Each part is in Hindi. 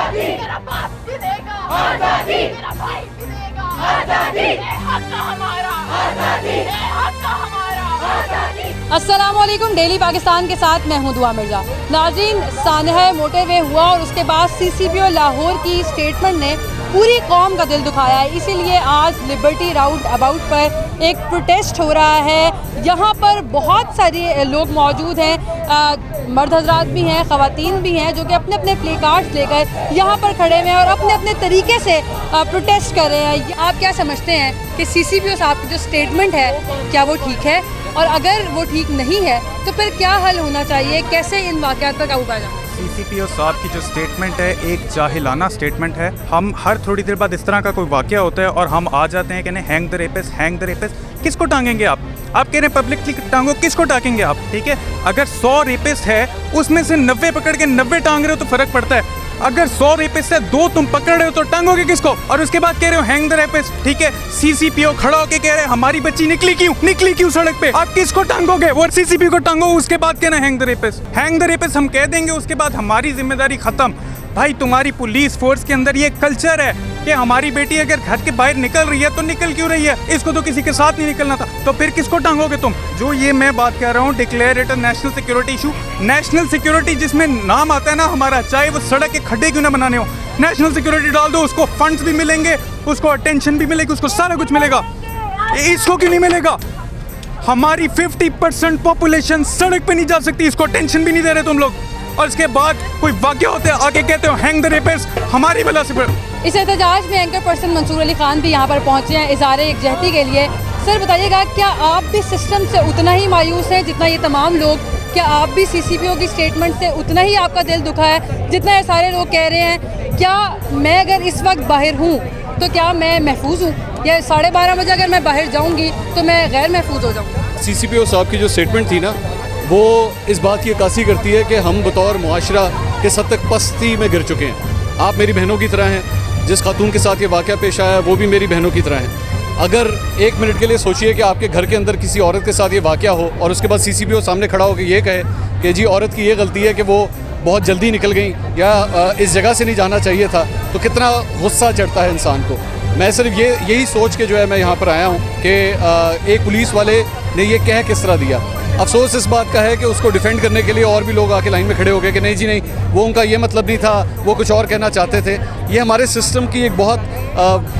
आजादी, तेरा बाप भी देगा आजादी, तेरा भाई भी देगा आजादी, ये हक हमारा आजादी, ये हक हमारा आजादी। अस्सलाम वालेकुम, डेली पाकिस्तान के साथ मैं हूं दुआ मिर्जा। नाज़रीन, सानहा मोटरवे हुआ और उसके बाद CCPO लाहौर की स्टेटमेंट ने पूरी कौम का दिल दुखाया है। इसीलिए आज लिबर्टी राउंड अबाउट पर एक प्रोटेस्ट हो रहा है। यहाँ पर बहुत सारे लोग मौजूद हैं, मर्द हजरात भी हैं, ख़वातीन भी हैं, जो कि अपने अपने प्ले कार्ड्स लेकर यहाँ पर खड़े हुए हैं और अपने अपने तरीके से प्रोटेस्ट कर रहे हैं। आप क्या समझते हैं कि CCPO साहब की जो स्टेटमेंट है क्या वो ठीक है, और अगर वो ठीक नहीं है तो फिर क्या हल होना चाहिए, कैसे इन वाक़यात पर काबू पाया जाए? CCPO साहब की जो स्टेटमेंट है एक जाहिलाना स्टेटमेंट है। हम हर थोड़ी देर बाद इस तरह का कोई वाक़या होता है और हम आ जाते हैं कि नहीं, hang the rapist, hang the rapist. किसको टांगेंगे आप कह रहे हैं पब्लिकली टांगो, किसको टांगेंगे आप? ठीक है, अगर 100 रेपिस्ट है उसमें से 90 पकड़ के 90 टांग रहे हो तो फ़र्क पड़ता है। अगर 100 रेपिस्ट है 2 तुम पकड़ रहे हो तो टांगोगे किसको? और उसके बाद कह रहे हो हैंग द रेपिस्ट। ठीक है, CCPO खड़ा होके कह रहे हैं हमारी बच्ची निकली क्यों सड़क पे? आप किसको टांगोगे? वो CCPO को टांगो, उसके बाद कहना hang the rapist. Hang the rapist हम कह देंगे, उसके बाद हमारी जिम्मेदारी खत्म। भाई, तुम्हारी पुलिस फोर्स के अंदर ये कल्चर है कि हमारी बेटी अगर घर के बाहर निकल रही है तो निकल क्यों रही है, इसको तो किसी के साथ नहीं निकलना था, तो फिर किसको टांगोगे तुम? जो ये मैं बात कर रहा हूँ, declare it a national security issue. National security जिसमें नाम आता है ना हमारा, चाहे वो सड़क के खड्डे क्यों ना बनाने हो, नेशनल सिक्योरिटी डाल दो, उसको फंड्स भी मिलेंगे, उसको अटेंशन भी मिलेगी, उसको सारा कुछ मिलेगा। इसको क्यों नहीं मिलेगा? हमारी 50% पॉपुलेशन सड़क पे नहीं जा सकती, इसको टेंशन भी नहीं दे रहे तुम लोग, और इसके बाद कोई वाक़या होते हैं आगे कहते हो हैंग द रेपिस्ट। हमारी वजह से इस एहतजाज में एंकर पर्सन मंसूर अली खान भी यहाँ पर पहुँचे हैं इज़हार यकजहती के लिए। सर बताइएगा, क्या आप भी सिस्टम से उतना ही मायूस हैं जितना ये तमाम लोग? क्या आप भी CCPO की स्टेटमेंट से उतना ही आपका दिल दुखा है जितना ये सारे लोग कह रहे हैं? क्या मैं अगर इस वक्त बाहर हूँ तो क्या मैं महफूज हूँ, या 12:30 बजे अगर मैं बाहर जाऊँगी तो मैं गैर महफूज हो जाऊँगी? CCPO साहब की जो स्टेटमेंट थी ना, वो इस बात की अक्कासी करती है कि हम बतौर मुआशरा किस हद तक पस्ती में गिर चुके हैं। आप मेरी बहनों की तरह हैं, जिस खातून के साथ ये वाक़या पेश आया वो भी मेरी बहनों की तरह हैं। अगर एक मिनट के लिए सोचिए कि आपके घर के अंदर किसी औरत के साथ ये वाक़या हो और उसके बाद CCPO सामने खड़ा होकर ये कहे कि जी औरत की ये गलती है कि वो बहुत जल्दी निकल गई या इस जगह से नहीं जाना चाहिए था, तो कितना गुस्सा चढ़ता है इंसान को। मैं सिर्फ यही सोच के जो है मैं यहाँ पर आया हूँ कि एक पुलिस वाले ने ये कह किस तरह दिया। अफसोस इस बात का है कि उसको डिफेंड करने के लिए और भी लोग आके लाइन में खड़े हो गए कि नहीं जी नहीं, वो उनका ये मतलब नहीं था, वो कुछ और कहना चाहते थे। ये हमारे सिस्टम की एक बहुत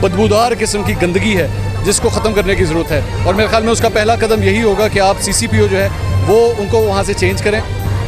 बदबूदार किस्म की गंदगी है जिसको ख़त्म करने की ज़रूरत है, और मेरे ख्याल में उसका पहला कदम यही होगा कि आप CCPO जो है वो उनको वहाँ से चेंज करें।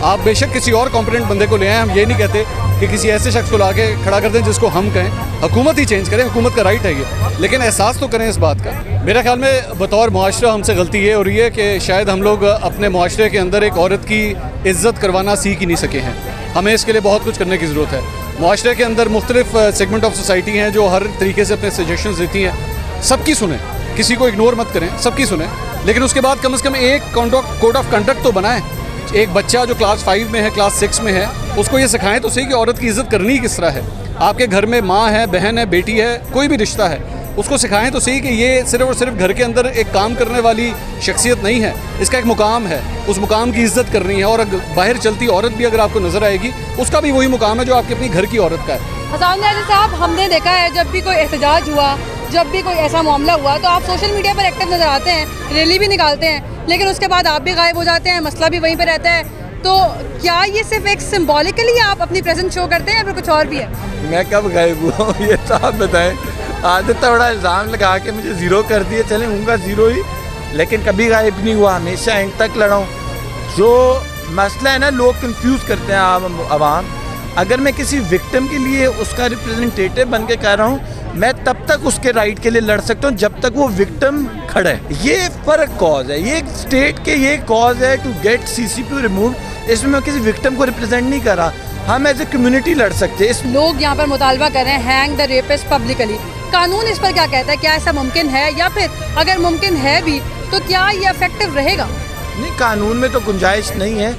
आप बेशक किसी और कॉम्पिटेंट बंदे को ले आएँ, हम ये नहीं कहते कि किसी ऐसे शख्स को ला के खड़ा कर दें जिसको हम कहें। हुकूमत ही चेंज करें, हुकूमत का राइट है ये, लेकिन एहसास तो करें इस बात का। मेरे ख्याल में बतौर मुआशरा हमसे गलती ये हो रही है कि शायद हम लोग अपने मुआशरे के अंदर एक औरत की इज़्ज़त करवाना सीख ही नहीं सके हैं। हमें इसके लिए बहुत कुछ करने की ज़रूरत है। मुआशरे के अंदर मुख्तलिफ सेगमेंट ऑफ सोसाइटी हैं जो हर तरीके से अपने सजेशंस देती हैं, सबकी सुने, किसी को इग्नोर मत करें, सबकी सुने, लेकिन उसके बाद कम से कम एक कोड ऑफ कंडक्ट तो बनाएं। एक बच्चा जो क्लास 5 में है, क्लास 6 में है, उसको ये सिखाएं तो सही कि औरत की इज़्ज़त करनी किस तरह है। आपके घर में माँ है, बहन है, बेटी है, कोई भी रिश्ता है, उसको सिखाएं तो सही कि ये सिर्फ और सिर्फ घर के अंदर एक काम करने वाली शख्सियत नहीं है, इसका एक मुकाम है, उस मुकाम की इज़्ज़त करनी है। और बाहर चलती औरत भी अगर आपको नज़र आएगी, उसका भी वही मुकाम है जो आपके अपनी घर की औरत का है। हसन नाज़िर साहब, हमने देखा है जब भी कोई एहतजाज हुआ, जब भी कोई ऐसा मामला हुआ तो आप सोशल मीडिया पर एक्टिव नज़र आते हैं, रैली भी निकालते हैं, लेकिन उसके बाद आप भी गायब हो जाते हैं, मसला भी वहीं पर रहता है। तो क्या ये सिर्फ एक सिंबॉलिकली आप अपनी प्रेजेंस शो करते हैं या फिर कुछ और भी है? मैं कब गायब हुआ हूँ ये तो आप बताएं। आज इतना बड़ा इल्ज़ाम लगा के मुझे ज़ीरो कर दिए, चले हूँगा ज़ीरो ही, लेकिन कभी गायब नहीं हुआ, हमेशा एंड तक लड़ा हूँ। जो मसला है ना, लोग कंफ्यूज करते हैं आवाम। अगर मैं किसी विक्टिम के लिए उसका रिप्रेजेंटेटिव बन के कह रहा हूँ, मैं तब तक उसके राइट के लिए लड़ सकता हूँ जब तक वो विक्टिम खड़ा है। ये फ़र्क कॉज है, ये स्टेट के ये कॉज है टू गेट CCPO रिमूव। इसमें मैं किसी विक्टिम को रिप्रेजेंट नहीं कर रहा, हम एज ए कम्युनिटी लड़ सकते हैं। लोग यहाँ पर मुतालबा कर रहे हैं हैंग द रेपिस्ट पब्लिकली। कानून इस पर क्या कहता है? क्या ऐसा मुमकिन है, या फिर अगर मुमकिन है भी तो क्या ये इफेक्टिव रहेगा? नहीं, कानून में तो गुंजाइश नहीं है।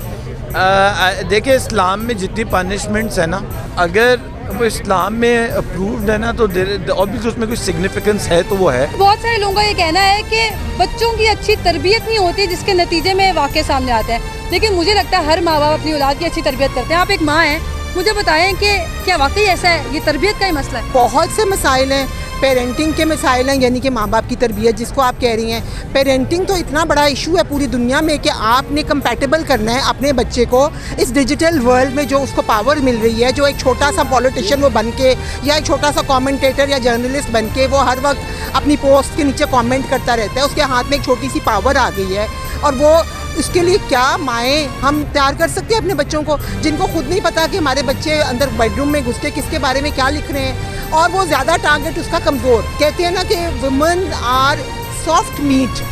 देखिए, इस्लाम में जितनी पनिशमेंट्स है ना, अगर वो इस्लाम में अप्रूव्ड है ना, तो ऑब्वियसली उसमें कुछ सिग्निफिकेंस है तो वो है। बहुत सारे लोगों का ये कहना है कि बच्चों की अच्छी तरबियत नहीं होती जिसके नतीजे में वाक़े सामने आते हैं, लेकिन मुझे लगता है हर माँ बाप अपनी औलाद की अच्छी तरबियत करते हैं। आप एक माँ हैं, मुझे बताएं कि क्या वाकई ऐसा है, ये तरबियत का ही मसला है? बहुत से मसाइल हैं, पेरेंटिंग के मसाइल हैं, यानी कि माँ बाप की तरबियत जिसको आप कह रही हैं। पेरेंटिंग तो इतना बड़ा इशू है पूरी दुनिया में कि आपने कंपैटिबल करना है अपने बच्चे को इस डिजिटल वर्ल्ड में जो उसको पावर मिल रही है, जो एक छोटा सा पॉलिटिशियन वो बन के या एक छोटा सा कमेंटेटर या जर्नलिस्ट बन के वो हर वक्त अपनी पोस्ट के नीचे कमेंट करता रहता है, उसके हाथ में एक छोटी सी पावर आ गई है। और वो इसके लिए क्या माएँ हम तैयार कर सकते हैं अपने बच्चों को, जिनको खुद नहीं पता कि हमारे बच्चे अंदर बेडरूम में घुस के किसके बारे में क्या लिख रहे हैं, और वो ज़्यादा टारगेट उसका कमज़ोर। कहते हैं ना कि women are soft meat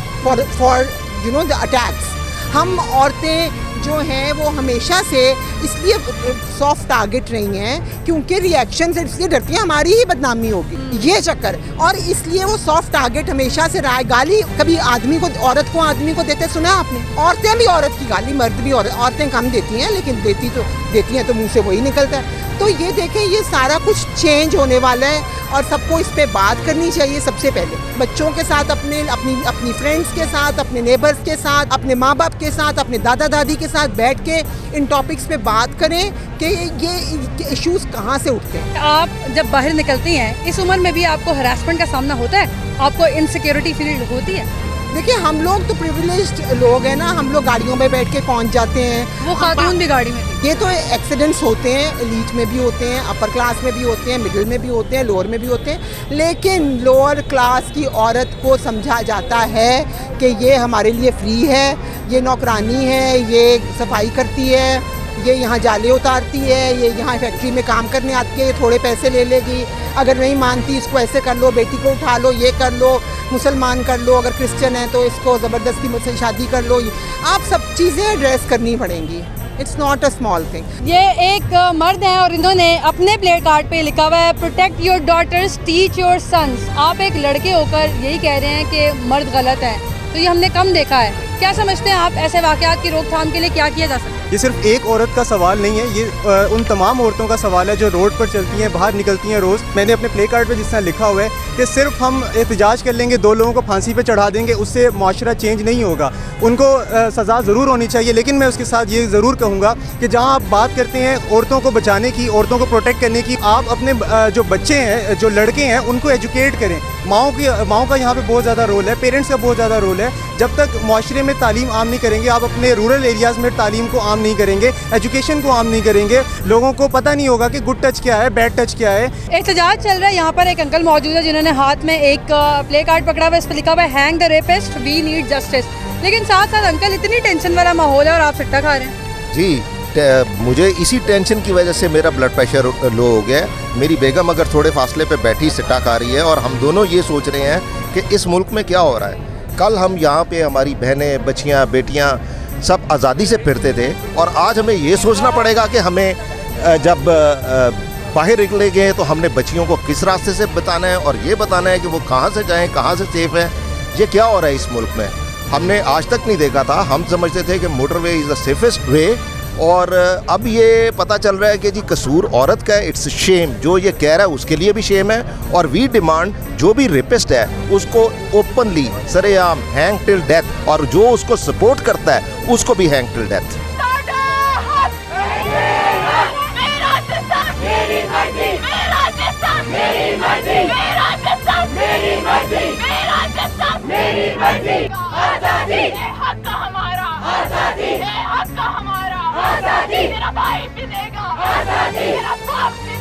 for you know the attacks. हम औरतें जो हैं वो हमेशा से इसलिए सॉफ्ट टारगेट रही हैं क्योंकि रिएक्शन से इसलिए डरती हैं हमारी ही बदनामी होगी, ये चक्कर, और इसलिए वो सॉफ्ट टारगेट हमेशा से रहा है। गाली कभी आदमी को, औरत को आदमी को देते सुना आपने? औरतें भी औरत की गाली, मर्द भी औरतें कम देती हैं, लेकिन देती हैं तो मुंह से वही निकलता है। तो ये देखें, ये सारा कुछ चेंज होने वाला है और सबको इस पे बात करनी चाहिए। सबसे पहले बच्चों के साथ, अपनी फ्रेंड्स के साथ, अपने नेबर्स के साथ, अपने माँ बाप के साथ, अपने दादा दादी के साथ बैठ के इन टॉपिक्स पे बात करें कि ये इश्यूज कहाँ से उठते हैं। आप जब बाहर निकलती हैं इस उम्र में भी आपको हरासमेंट का सामना होता है, आपको इनसिक्योरिटी फील होती है? देखिए, हम लोग तो प्रिविलेज्ड लोग हैं ना, हम लोग गाड़ियों में बैठ के पहुंच जाते हैं। वो खातून भी गाड़ी में थी। ये तो एक्सीडेंट्स होते हैं, एलीट में भी होते हैं, अपर क्लास में भी होते हैं, मिडिल में भी होते हैं, लोअर में भी होते हैं, लेकिन लोअर क्लास की औरत को समझा जाता है कि ये हमारे लिए फ्री है, ये नौकरानी है, ये सफाई करती है, ये यहाँ जाले उतारती है, ये यहाँ फैक्ट्री में काम करने आती है, ये थोड़े पैसे ले लेगी, अगर नहीं मानती इसको ऐसे कर लो, बेटी को उठा लो, ये कर लो, मुसलमान कर लो, अगर क्रिश्चियन है तो इसको ज़बरदस्ती मुझसे शादी कर लो। आप सब चीज़ें एड्रेस करनी पड़ेंगी। It's not a small thing. ये एक मर्द हैं और इन्होंने अपने प्ले कार्ड पे लिखा हुआ है protect your daughters, teach your sons. आप एक लड़के होकर यही कह रहे हैं कि मर्द गलत है, तो ये हमने कम देखा है। क्या समझते हैं आप, ऐसे वाक़यात की रोकथाम के लिए क्या किया जा सकता है? ये सिर्फ एक औरत का सवाल नहीं है, ये उन तमाम औरतों का सवाल है जो रोड पर चलती हैं, बाहर निकलती हैं रोज़। मैंने अपने प्ले कार्ड पे जिस तरह लिखा हुआ है कि सिर्फ हम एहतजाज कर लेंगे, 2 लोगों को फांसी पे चढ़ा देंगे, उससे माशरा चेंज नहीं होगा। उनको सज़ा ज़रूर होनी चाहिए, लेकिन मैं उसके साथ ये ज़रूर कहूँगा कि जहाँ आप बात करते हैं औरतों को बचाने की, औरतों को प्रोटेक्ट करने की, आप अपने जो बच्चे हैं, जो लड़के हैं, उनको एजुकेट करें। माओं का यहाँ पे बहुत ज़्यादा रोल है, पेरेंट्स का बहुत ज़्यादा रोल है। जब तक माशरे में तालीम आम नहीं करेंगे, आप अपने रूरल एरियाज़ में तालीम को आम नहीं करेंगे, एजुकेशन को आम नहीं करेंगे, लोगों को पता नहीं होगा कि गुड टच क्या है, बैड टच क्या है। एहतजाज चल रहा है, यहाँ पर एक अंकल मौजूद है जिन्होंने हाथ में एक प्ले कार्ड पकड़ा हुआ है, इस पर लिखा हुआ है hang the rapist, we need justice. लेकिन साथ साथ अंकल, इतनी टेंशन वाला माहौल है और आप सिट्टा खा रहे हैं। जी, मुझे इसी टेंशन की वजह से मेरा ब्लड प्रेशर लो हो गया है। मेरी बेगम अगर थोड़े फासले पे बैठी सिट्टा खा रही है और हम दोनों ये सोच रहे हैं कि इस मुल्क में क्या हो रहा है। कल हम यहाँ पे हमारी बहनें, बच्चियाँ, बेटियाँ सब आज़ादी से फिरते थे और आज हमें ये सोचना पड़ेगा कि हमें जब बाहर निकले गए तो हमने बच्चियों को किस रास्ते से बताना है और ये बताना है कि वो कहाँ से जाएं, कहाँ से सेफ है। ये क्या हो रहा है इस मुल्क में, हमने आज तक नहीं देखा था। हम समझते थे कि motorway is the safest way, और अब ये पता चल रहा है कि जी कसूर औरत का है। इट्स शेम, जो ये कह रहा है उसके लिए भी शेम है। और वी डिमांड जो भी रेपिस्ट है उसको ओपनली सरेआम हैंग टिल डेथ, और जो उसको सपोर्ट करता है उसको भी हैंग टिल डेथ। मेरा भाई भी देगा, मेरा बाप भी